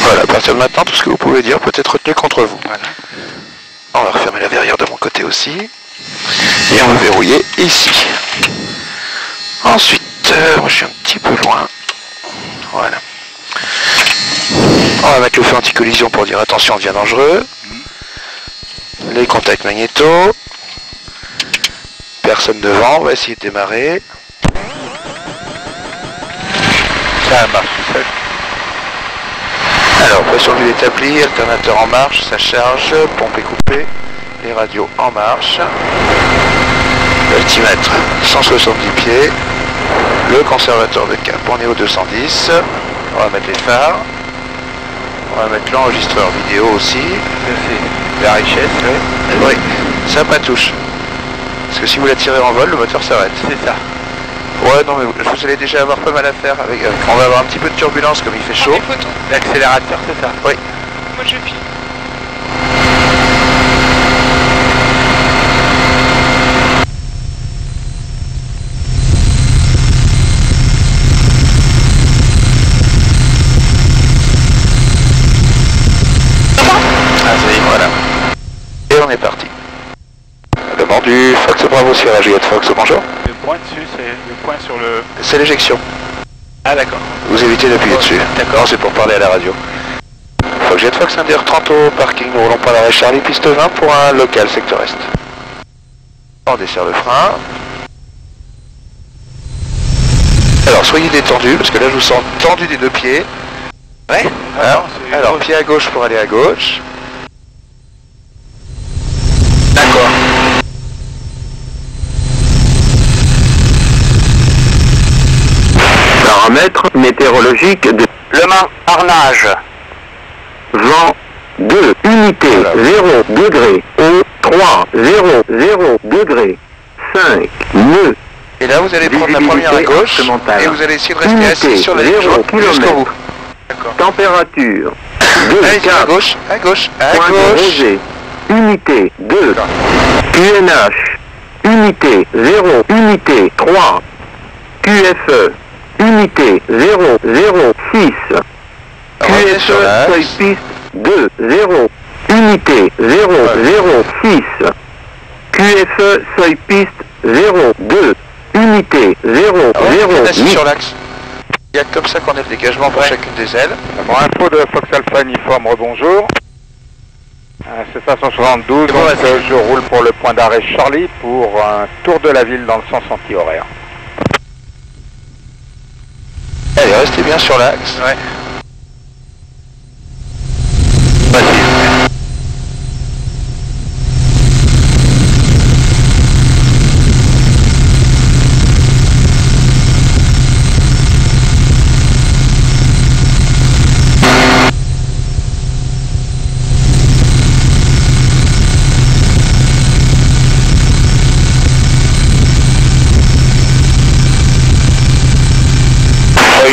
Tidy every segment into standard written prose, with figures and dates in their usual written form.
Voilà, à partir de maintenant, tout ce que vous pouvez dire peut être retenu contre vous. Voilà. On va refermer la verrière de mon côté aussi. Et on va verrouiller ici. Ensuite, moi je suis un petit peu loin. Voilà. On va mettre le feu anti-collision pour dire attention, on devient dangereux. Les contacts magnétos. Personne devant, on va essayer de démarrer. Ça marche tout seul. Alors, pression d'huile établie, alternateur en marche, ça charge, pompe est coupée, les radios en marche. L'altimètre 170 pieds. Le conservateur de cap, on est au 210. On va mettre les phares. On va mettre l'enregistreur vidéo aussi. C'est la richesse, oui. Oui, ça pas touche. Parce que si vous la tirez en vol, le moteur s'arrête. C'est ça. Ouais, non, mais vous allez déjà avoir pas mal à faire. On va avoir un petit peu de turbulence comme il fait chaud. L'accélérateur, c'est ça. Oui. Moi je file. Ah, ça y est, voilà. Et on est parti. Le vent du Fox Bravo Sierra Juliette Fox, bonjour. Le point dessus, c'est le point sur le... C'est l'éjection. Ah d'accord. Vous évitez d'appuyer dessus. D'accord. C'est pour parler à la radio. Fox Jet Fox, un DR30 au parking. Nous roulons par l'arrêt Charlie, piste 20 pour un local secteur est. On desserre le frein. Alors soyez détendus parce que là je vous sens tendu des deux pieds. Ouais. Alors pied à gauche pour aller à gauche. D'accord. Paramètres météorologiques de Le Mans, Arnage. vent 2 unités, Voilà. 0 degré, eau 3, 0, 0 degré, 5, nœuds, Et là vous allez prendre la première à gauche instrumentale. et vous allez essayer de rester Unité, assis sur la ligne 0 jaune jusqu'au bout. kilomètre. Température 2, Allez, à 4, gauche, à gauche, à point de gauche. rosée, unité 2, QNH, unité 0, unité 3, QFE, unité 0, 0, 6, Revenez sur QFE, l'axe. seuil piste 2, 0, unité 0, 0, 6, QFE, seuil piste 0, 2, unité 0, Ah ouais, 0, bien assis 8. sur l'axe. Il y a comme ça qu'on a le dégagement pour chacune des ailes. Bon, info de Fox Alpha Uniforme, rebonjour. C'est 572, donc je roule pour le point d'arrêt Charlie pour un tour de la ville dans le sens anti-horaire. Allez, restez bien sur l'axe. Ouais.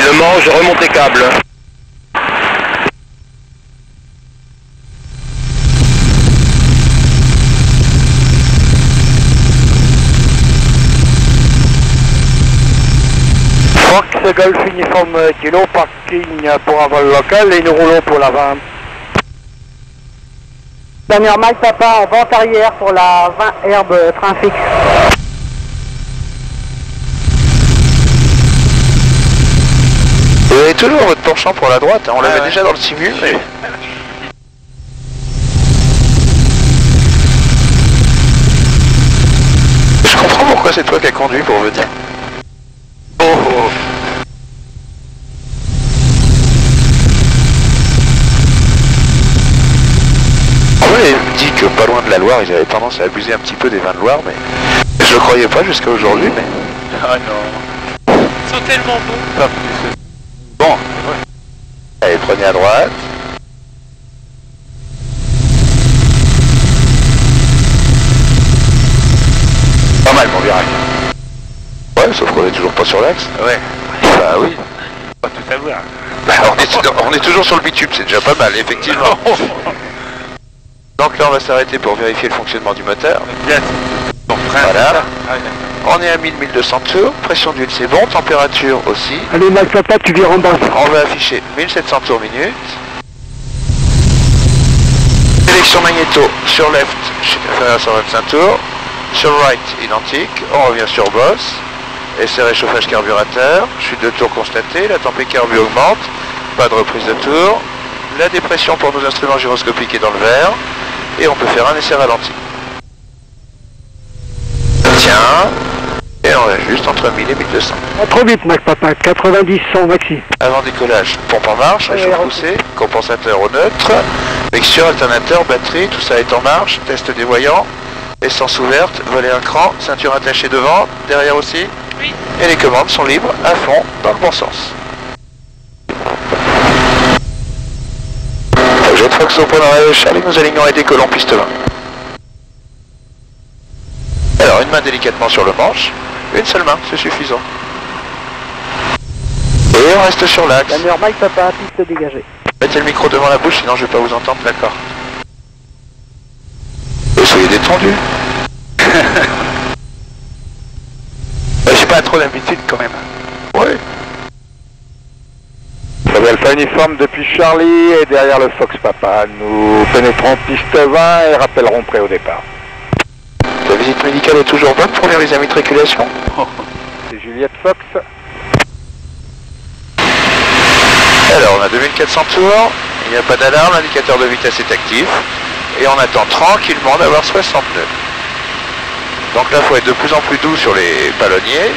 Le mange, remontez câble. Fox Golf Uniforme Kilo, parking pour un vol local et nous roulons pour la 20. Dernière Mike Papa en vente arrière pour la 20 herbe train fixe. Vous avez toujours votre penchant pour la droite, hein, on l'avait ouais. déjà dans le simu. Mais... Je comprends pourquoi c'est toi qui as conduit pour venir. Oh, oh. On m'avait dit que pas loin de la Loire, ils avaient tendance à abuser un petit peu des vins de Loire, mais je le croyais pas jusqu'à aujourd'hui. Mais... Ah non. Ils sont tellement bons. Pas plus. Bon, allez, prenez à droite. Pas mal mon virage. Ouais, sauf qu'on est toujours pas sur l'axe. Ouais. Bah oui. Pas tout savoir. Bah, on est toujours sur le bitume, c'est déjà pas mal, effectivement. Donc là, on va s'arrêter pour vérifier le fonctionnement du moteur. Bien. Ton frein. Voilà. c'est ça. Ah, d'accord. On est à 1000-1200 tours, pression d'huile c'est bon, température aussi. Allez Mike Papa, tu viens en bas. On va afficher 1700 tours minute. Sélection magnéto sur left, à 125 tours. Sur right, identique. On revient sur boss. Essai réchauffage carburateur. Chute de tour constatée. La température carbu augmente. Pas de reprise de tour. La dépression pour nos instruments gyroscopiques est dans le vert. Et on peut faire un essai ralenti. Tiens. Et on ajuste entre 1000 et 1200. Trop vite, Mac Papa, 90, 100 maxi. Avant décollage, pompe en marche, réchauffe poussée, compensateur au neutre, mixture, alternateur, batterie, tout ça est en marche, test des voyants, essence ouverte, volet un cran, ceinture attachée devant, derrière aussi. Oui. Et les commandes sont libres, à fond, dans le bon sens. Jet Fox au point d'arrêt Charlie, nous alignons et décollons piste 20. Alors une main délicatement sur le manche, une seule main, c'est suffisant. Et on reste sur l'axe. La meilleure Mike Papa, piste dégagée. Mettez le micro devant la bouche, sinon je vais pas vous entendre, d'accord. Et soyez détendu. J'ai pas trop l'habitude quand même. Ouais. Alpha uniforme depuis Charlie et derrière le Fox Papa. Nous pénétrons piste 20 et rappellerons prêt au départ. La visite médicale est toujours bonne pour les immatriculations. C'est Juliette Fox. Alors on a 2400 tours, il n'y a pas d'alarme, l'indicateur de vitesse est actif et on attend tranquillement d'avoir 60 nœuds. Donc là il faut être de plus en plus doux sur les palonniers.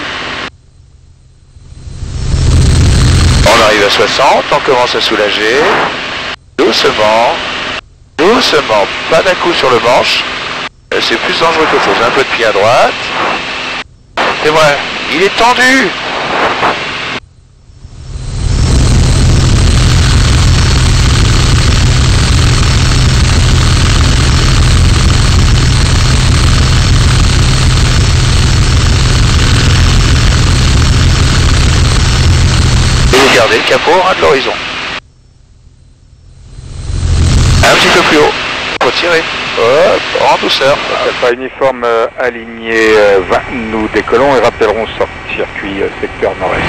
On arrive à 60, on commence à soulager. Doucement, doucement, pas d'un coup sur le manche. C'est plus dangereux qu'autre chose, un peu de pied à droite. C'est vrai, il est tendu. Regardez le capot ras de l'horizon. Un petit peu plus haut. Faut tirer. Hop, en douceur. Alpha uniforme aligné 20. Nous décollons et rappellerons circuit secteur nord-est.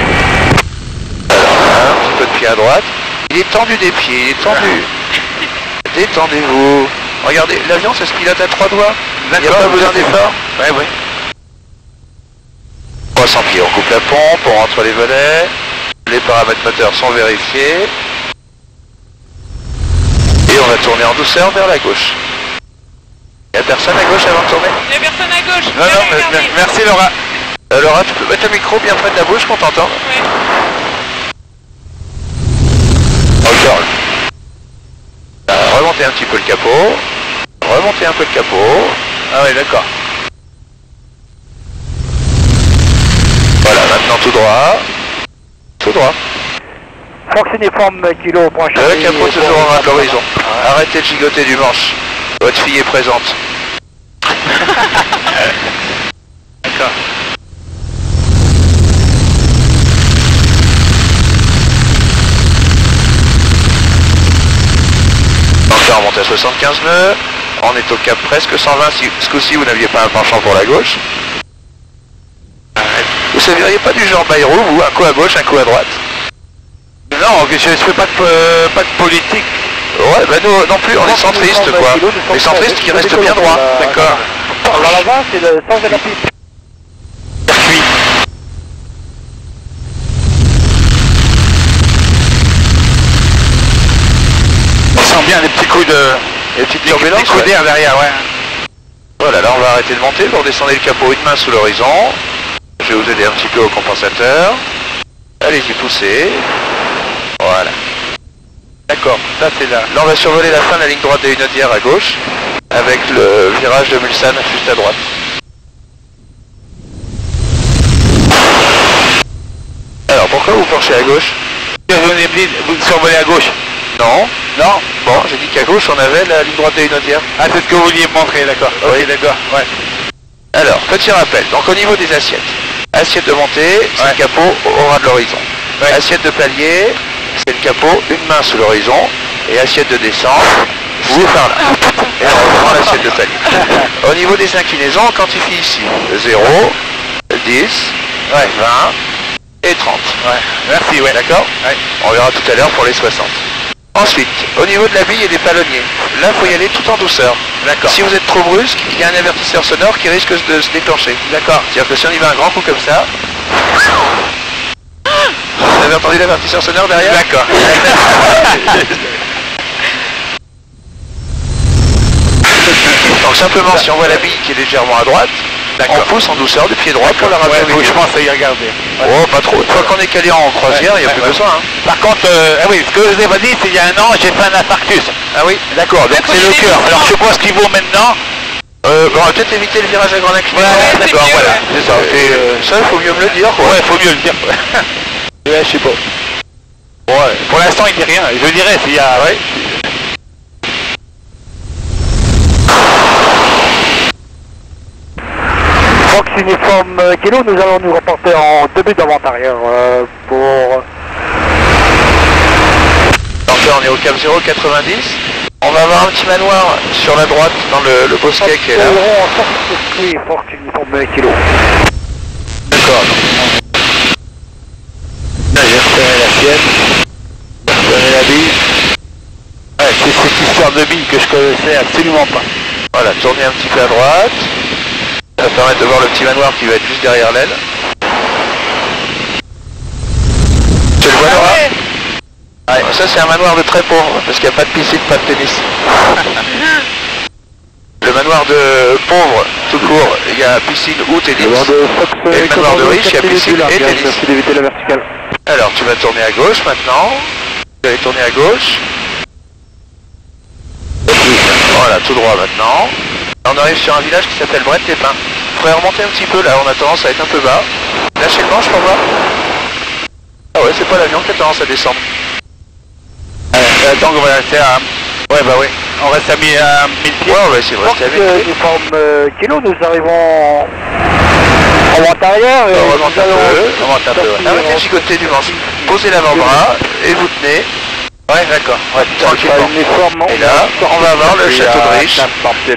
Alors, un petit peu de pied à droite. Il est tendu des pieds, il est tendu. Détendez-vous. Regardez, l'avion ça se pilote à 3 doigts. Il n'y a pas besoin d'effort. Ouais, oui. 300 pieds, on coupe la pompe, on rentre les volets. Les paramètres moteurs sont vérifiés. Et on va tourner en douceur vers la gauche. Il n'y a personne à gauche avant de tourner? Il n'y a personne à gauche. Non, non, merci Laura. Laura, tu peux mettre le micro bien près de la bouche qu'on t'entend? Oui. Encore. Remontez un petit peu le capot. Remontez un peu le capot. Ah oui, d'accord. Voilà, maintenant tout droit. Tout droit. Fox uniforme kilo au point Le Charlie. capot toujours en ras de l'horizon. Arrêtez de gigoter du manche. Votre fille est présente. D'accord. Donc là on monte à 75 nœuds. On est au cap presque 120 si ce coup-ci vous n'aviez pas un penchant pour la gauche. Vous saviriez pas du genre Bayrou, vous, un coup à gauche, un coup à droite? Non, je ne fais pas de politique. Ouais, bah nous non plus, on est centristes quoi. Les centristes qui restent bien droits, d'accord. Alors l'avant, c'est le sens de la piste. Circuit. On sent bien les petits coups de... Les petites turbulences. Des coups d'air derrière, ouais. Voilà, là on va arrêter de monter, vous redescendez le capot une main sous l'horizon. Je vais vous aider un petit peu au compensateur. Allez-y, poussez. Voilà. D'accord, là c'est là. Là on va survoler la fin de la ligne droite des Hunaudières à gauche, avec le virage de Mulsanne juste à droite. Alors pourquoi vous penchez à gauche? Vous survolez à gauche. Non. Non. Bon, j'ai dit qu'à gauche on avait la ligne droite des Hunaudières. Ah, c'est ce que vous vouliez montrer, d'accord. Oui. Ok, d'accord, ouais. Alors, petit rappel, donc au niveau des assiettes. Assiette de montée, c'est Ouais. le capot au ras de l'horizon. Ouais. Assiette de palier, c'est le capot, une main sous l'horizon. Et assiette de descente, vous par là. Et on reprend l'assiette de palier. Au niveau des inclinaisons, on quantifie ici 0, 10, 20 et 30. Ouais. Merci, ouais. D'accord? Ouais. On verra tout à l'heure pour les 60. Ensuite, au niveau de la bille et des palonniers, là il faut y aller tout en douceur. D'accord. Si vous êtes trop brusque, il y a un avertisseur sonore qui risque de se déclencher. D'accord. C'est-à-dire que si on y va un grand coup comme ça... Vous avez entendu l'avertisseur sonore derrière? D'accord. Donc simplement, si on voit la bille qui est légèrement à droite, on pousse en douceur du pied droit pour la ramener au milieu. Je pense à y regarder. Oh, pas trop. Une fois qu'on est calé en croisière, il n'y a plus besoin. Hein. Par contre, ah oui, ce que je vous ai pas dit, c'est qu'il y a un an, j'ai fait un infarctus. Ah oui? D'accord, donc c'est le cœur. Alors je sais pas ce qu'il vaut maintenant. On va peut-être éviter le virage à grande inclinaison. Ouais, d'accord, mieux, voilà, ouais. c'est ça. Ça, il faut mieux me le dire, quoi. Ouais, faut mieux le dire. Ouais, je sais pas. Ouais, pour l'instant, il dit rien. Je dirais s'il y a... Ouais. Fox Uniforme Kilo, nous allons nous reporter en début d'avant-arrière pour... Donc là, on est au cap 090. On va avoir un petit manoir sur la droite dans le bosquet qui est là. Nous aurons en sortie Fox Uniforme Kilo. D'accord. Là, j'ai repéré la sienne. J'ai repéré la bille. Ouais, c'est cette histoire de bille que je connaissais absolument pas. Voilà, tournez un petit peu à droite. Ça va permettre de voir le petit manoir qui va être juste derrière l'aile. Tu le vois, Laura? Ouais, ça c'est un manoir de très pauvre, parce qu'il n'y a pas de piscine, pas de tennis. Le manoir de pauvre, tout court, il y a piscine ou tennis. Et le manoir de riche, il y a piscine et tennis. Merci d'éviter la verticale. Alors tu vas tourner à gauche maintenant. Tu vas tourner à gauche. Voilà, tout droit maintenant. On arrive sur un village qui s'appelle Brette-les-Pins. Il faudrait remonter un petit peu là, on a tendance à être un peu bas. Lâchez le manche pour voir. Ah ouais, c'est pas l'avion qui a tendance à descendre. Donc on va rester à... Ouais, bah oui. On reste à 1000 pieds. Ouais, on va essayer de Fox rester avec. Uniforme Kilo, nous arrivons en avant-arrière et On remonte nous un peu. allons On remonte un peu. sortir Arrêtez de chicoter du manche. Posez l'avant-bras et vous tenez. Ouais, d'accord. Ouais, Tranquillement. uniforme. Et là, on va avoir le château de Riche.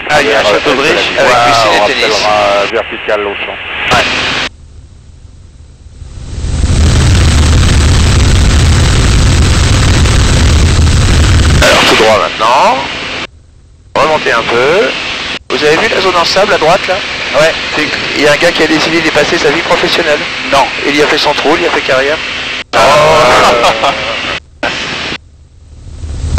Ah, il y a un château de Riche avec piscine et tennis. Vertical au champ. Ouais. Alors tout droit maintenant. Remontez un peu. Vous avez vu la zone en sable à droite là? Ouais. Il y a un gars qui a décidé de dépasser sa vie professionnelle. Non. Il y a fait son trou, il y a fait carrière.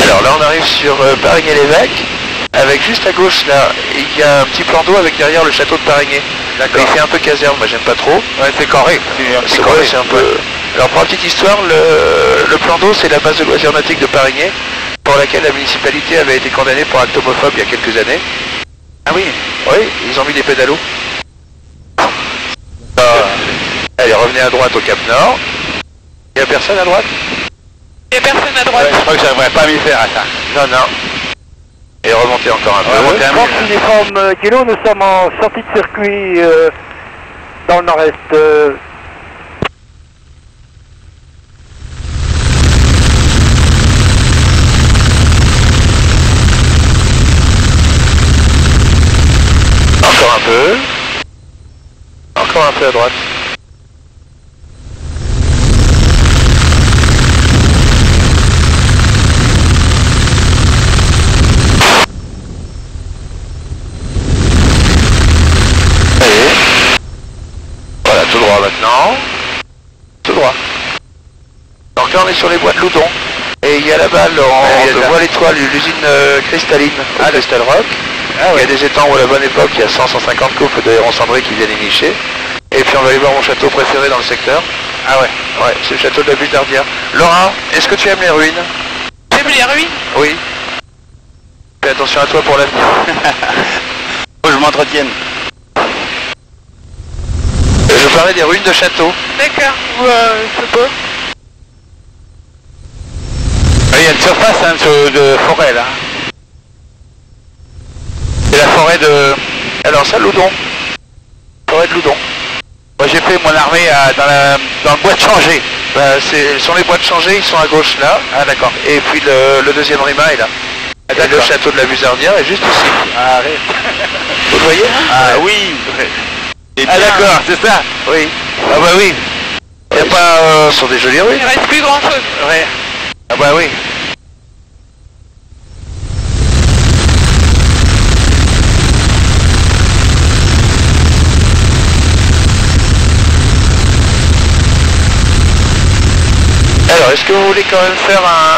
Alors là on arrive sur Parigné-l'Évêque. Avec juste à gauche là, il y a un petit plan d'eau avec derrière le château de Parigné. D'accord. Il fait un peu caserne, moi j'aime pas trop. Ouais, c'est carré. C'est vrai, c'est un peu... Alors pour la petite histoire, le plan d'eau c'est la base de loisirs nautiques de Parigné, pour laquelle la municipalité avait été condamnée pour acte homophobe il y a quelques années. Ah oui. Oui, ils ont mis des pédalos. Allez, revenez à droite au Cap Nord. Il n'y a personne à droite? Il n'y a personne à droite. Ouais, je crois que j'aimerais pas m'y faire à ça. Non, non. Et remontez encore un peu. Remontez un peu. Fox Uniforme Kilo, nous sommes en sortie de circuit dans le nord-est. Encore un peu. Encore un peu à droite. Allez. Voilà, tout droit maintenant. Tout droit. Donc là on est sur les bois de Loudon. Et il y a là-bas, on voit l'étoile, l'usine cristalline, Crystal Rock. Il y a des étangs où à la bonne époque, il y a 100-150 couples d'aérons cendrés qui viennent y nicher. Et puis on va aller voir mon château préféré dans le secteur. Ah ouais, ouais, c'est le château de la Butte d'Ardière. Laura, est-ce que tu aimes les ruines? J'aime les ruines. Oui. Fais attention à toi pour l'avenir. Faut que je m'entretienne. Je parlais des ruines de château. D'accord. Ou je sais pas. Il y a une surface hein, de forêt là. C'est la forêt de... Alors ça, Loudon. Forêt de Loudon. Moi j'ai fait mon armée dans le bois de Changé. Bah, ce sont les bois de Changé, ils sont à gauche là. Ah d'accord. Et puis le deuxième rima est là. Et le château de la Butte-d'Ardière est juste ici. Ah, arrête. Vous le voyez? Ah oui. Ah d'accord, c'est ça. Oui. Ah bah oui. Il n'y a pas... ce sont des jolies ruines. Il reste plus grand chose. Ouais. Ah bah oui. Alors, est-ce que vous voulez quand même faire un